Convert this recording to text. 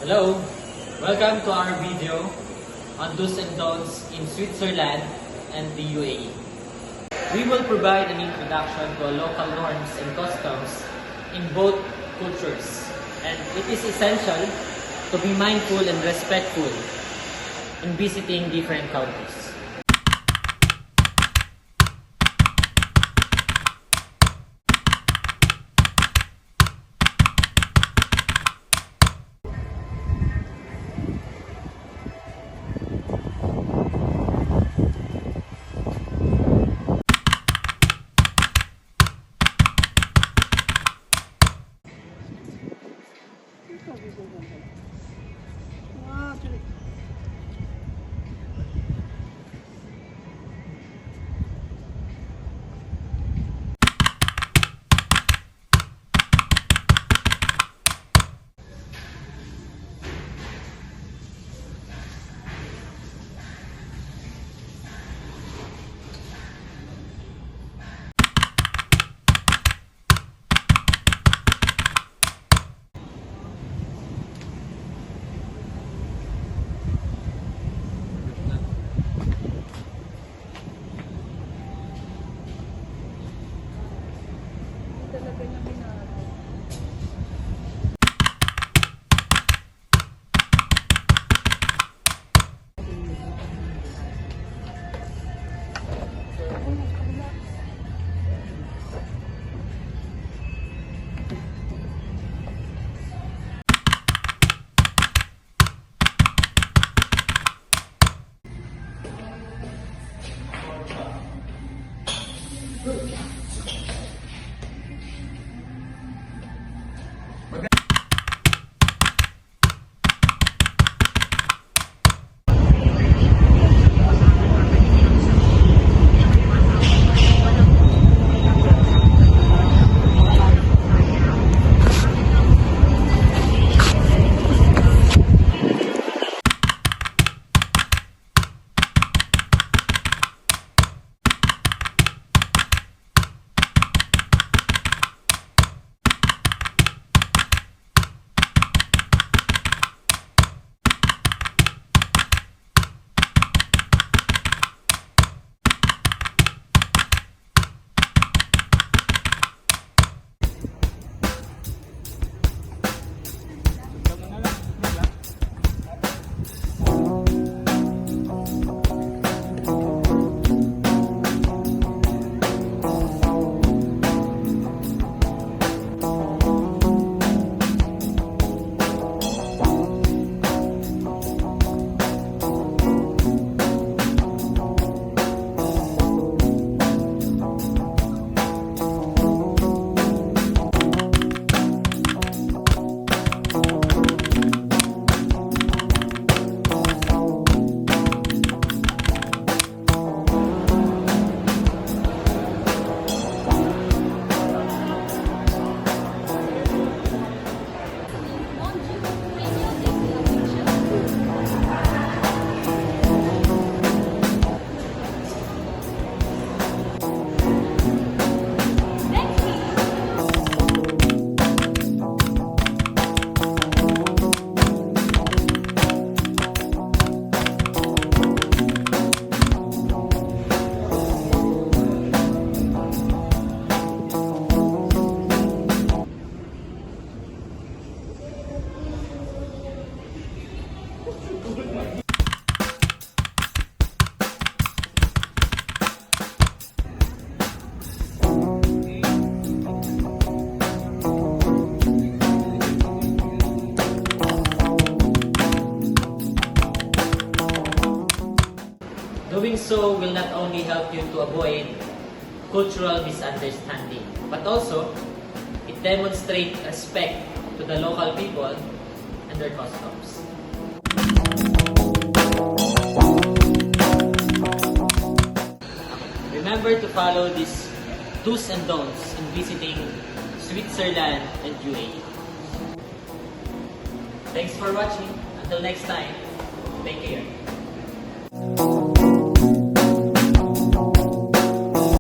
Hello, welcome to our video on do's and don'ts in Switzerland and the UAE. We will provide an introduction to local norms and customs in both cultures, and it is essential to be mindful and respectful in visiting different countries. Talaga niya ginagawa. Doing so will not only help you to avoid cultural misunderstanding, but also it demonstrates respect to the local people and their customs. Remember to follow these do's and don'ts in visiting Switzerland and UAE. Thanks for watching. Until next time, take care.